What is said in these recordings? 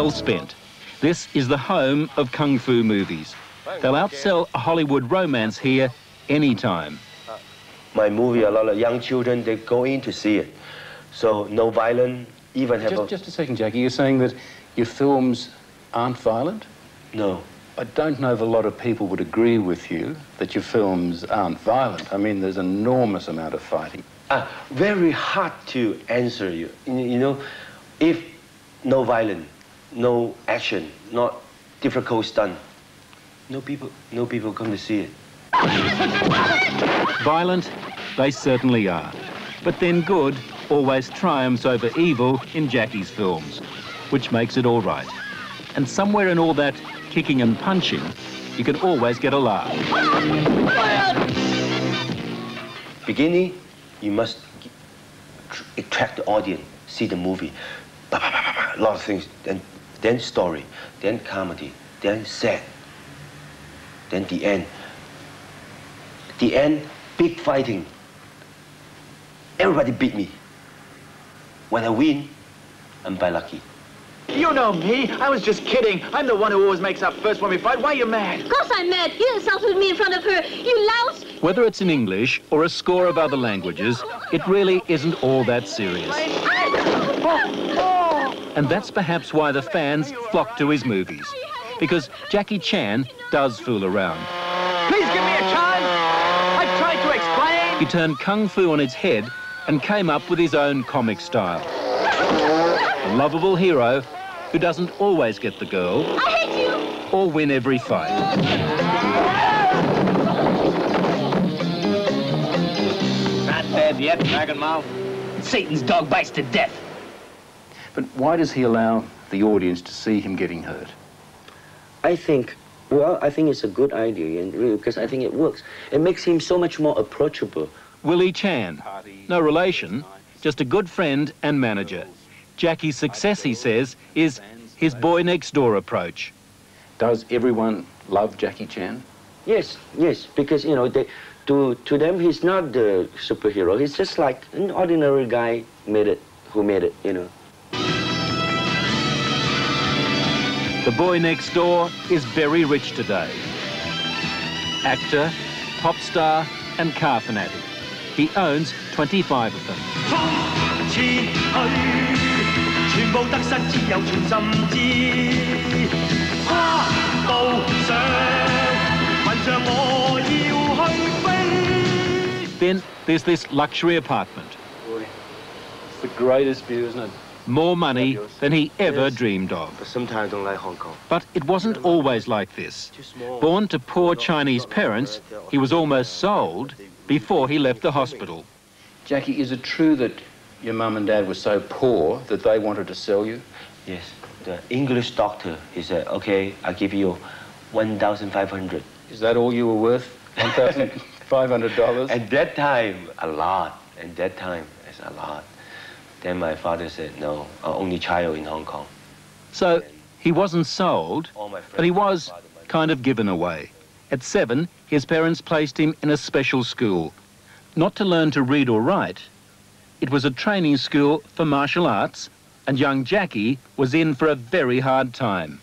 Well spent. This is the home of kung fu movies. They'll outsell a Hollywood romance here anytime. My movie, a lot of young children, they go in to see it. So no violence, even have Just a second, Jackie. You're saying that your films aren't violent? No. I don't know if a lot of people would agree with you that your films aren't violent. I mean, there's an enormous amount of fighting. Very hard to answer you. You know, if no violence, no action, not difficult stunt, no people come to see it. Violent, they certainly are. But then good always triumphs over evil in Jackie's films, which makes it all right. And somewhere in all that kicking and punching, you can always get a laugh. Beginning, you must attract the audience, see the movie. A lot of things. Then story, then comedy, then sad, then the end. The end, big fighting. Everybody beat me. When I win, I'm by lucky. You know me. I was just kidding. I'm the one who always makes up first when we fight. Why are you mad? Of course I'm mad. You insulted me in front of her. You louse. Whether it's in English or a score of other languages, it really isn't all that serious. And that's perhaps why the fans flock to his movies. Because Jackie Chan does fool around. Please give me a chance. I've tried to explain. He turned kung fu on its head and came up with his own comic style. A lovable hero who doesn't always get the girl I hate you. or win every fight. Not dead yet, Dragon Mouth. Satan's dog bites to death. But why does he allow the audience to see him getting hurt? I think it's a good idea, and really, because I think it works. It makes him so much more approachable. Willie Chan, no relation, just a good friend and manager. Jackie's success, he says, is his boy-next-door approach. Does everyone love Jackie Chan? Yes, because, you know, to them, he's not the superhero. He's just like an ordinary guy who made it, you know. The boy next door is very rich today. Actor, pop star, and car fanatic. He owns 25 of them. Then there's this luxury apartment. Boy, it's the greatest view, isn't it? More money than he ever dreamed of. But sometimes I don't like Hong Kong. But it wasn't always like this. Born to poor Chinese parents, he was almost sold before he left the hospital. Jackie, is it true that your mum and dad were so poor that they wanted to sell you? Yes, the English doctor, he said, okay, I'll give you $1,500. Is that all you were worth? $1,500? At that time, a lot. At that time, it's a lot. Then my father said, no, our only child in Hong Kong. So he wasn't sold, but he was kind of given away. At 7, his parents placed him in a special school. Not to learn to read or write. It was a training school for martial arts, and young Jackie was in for a very hard time.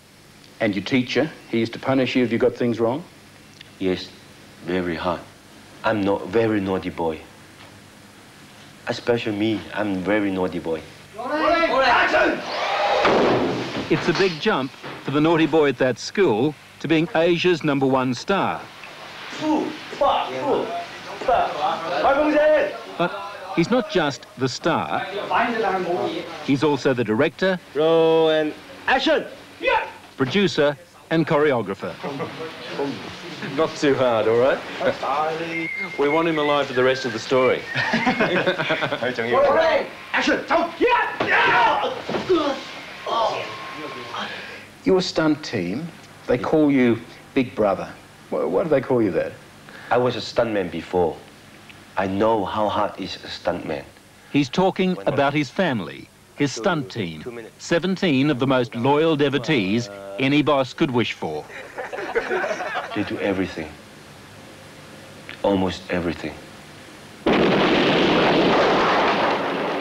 And your teacher, he used to punish you if you got things wrong? Yes, very hard. I'm not very naughty boy. Especially me, I'm a very naughty boy. It's a big jump for the naughty boy at that school to being Asia's #1 star. But he's not just the star, he's also the director, Roll and action! producer and choreographer. Not too hard, all right? We want him alive for the rest of the story. Action! Your stunt team, they call you Big Brother. Why do they call you that? I was a stuntman before. I know how hard is a stuntman. He's talking about his family, his stunt team, 17 of the most loyal devotees any boss could wish for. They do everything. Almost everything.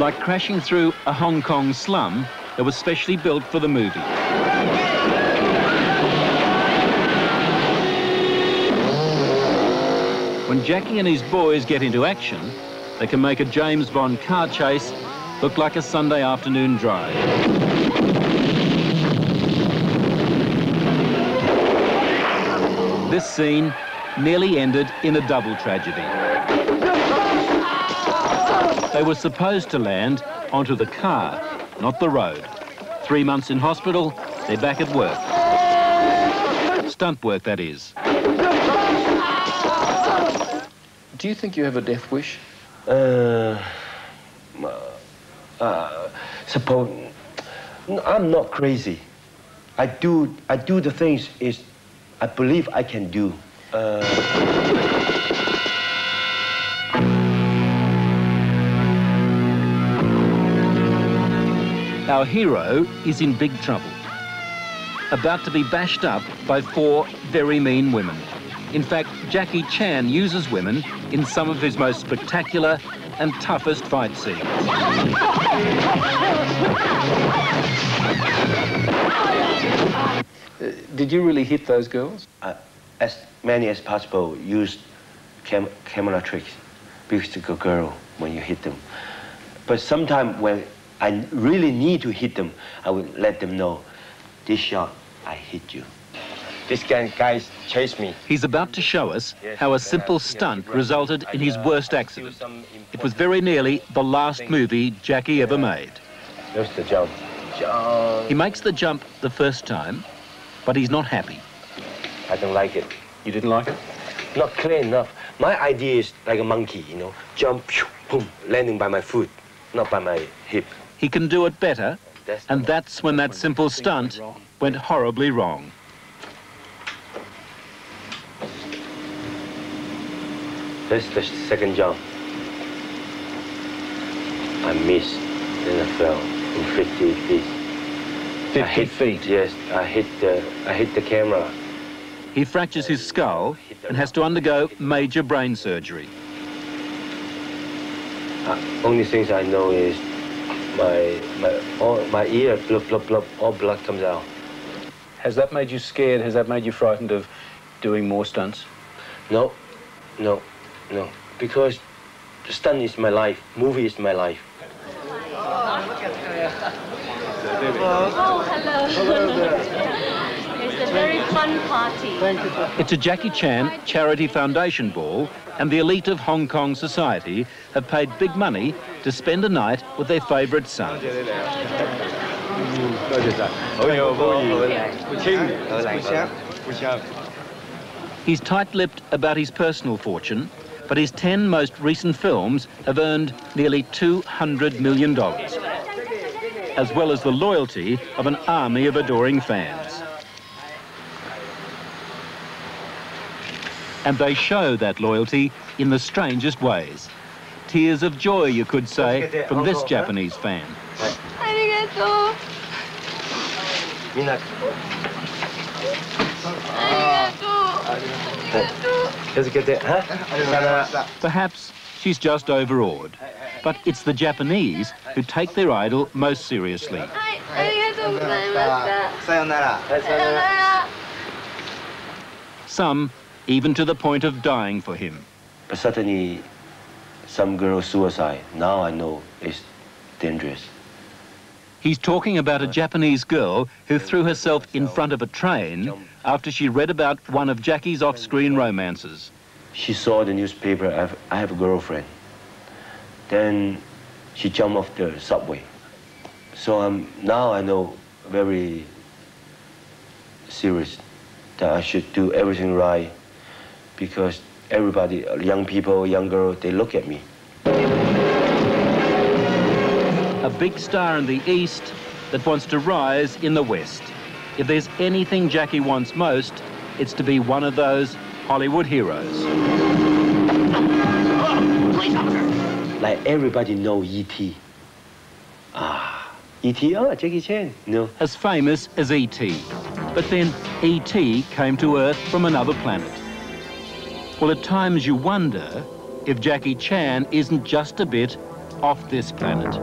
like crashing through a Hong Kong slum that was specially built for the movie. When Jackie and his boys get into action, they can make a James Bond car chase look like a Sunday afternoon drive. This scene nearly ended in a double tragedy. They were supposed to land onto the car, not the road. 3 months in hospital, they're back at work. Stunt work, that is. Do you think you have a death wish? Suppose I'm not crazy. I do the things I believe I can do. Our hero is in big trouble, about to be bashed up by 4 very mean women. In fact, Jackie Chan uses women in some of his most spectacular and toughest fight scenes. Did you really hit those girls? As many as possible, use camera tricks because the girl when you hit them. But sometimes when I really need to hit them, I will let them know, this shot, I hit you. This guy chased me. He's about to show us how a simple stunt resulted in his worst accident. It was very nearly the last movie Jackie ever made. There's the jump. He makes the jump the first time, but he's not happy. I don't like it. You didn't like it? Not clear enough. My idea is like a monkey, you know, jump, boom, landing by my foot, not by my hip. He can do it better, and that's when that simple stunt went horribly wrong. That's the second jump. I missed, then I fell in 50 feet. 50 feet? Yes, I hit the camera. He fractures his skull and has to undergo major brain surgery. Only things I know is my ear, blub, blub, blub, all blood comes out. Has that made you scared? Has that made you frightened of doing more stunts? No, no, no. Because the stunt is my life, movie is my life. Oh, hello. It's a very fun party. It's a Jackie Chan Charity Foundation ball, and the elite of Hong Kong society have paid big money to spend a night with their favourite son. He's tight-lipped about his personal fortune, but his 10 most recent films have earned nearly $200 million, as well as the loyalty of an army of adoring fans. And they show that loyalty in the strangest ways. Tears of joy, you could say, from this Japanese fan. Arigato. Perhaps she's just overawed, but it's the Japanese who take their idol most seriously. Some even to the point of dying for him. But suddenly, some girl suicide. Now I know it's dangerous. He's talking about a Japanese girl who threw herself in front of a train after she read about one of Jackie's off-screen romances. She saw the newspaper, I have a girlfriend. Then she jumped off the subway. So now I know very serious that I should do everything right because everybody, young people, young girls, they look at me. A big star in the East that wants to rise in the West. If there's anything Jackie wants most, it's to be one of those Hollywood heroes. Like everybody know E.T. E.T., Jackie Chan, no. As famous as E.T. But then E.T. came to Earth from another planet. Well, at times you wonder if Jackie Chan isn't just a bit off this planet.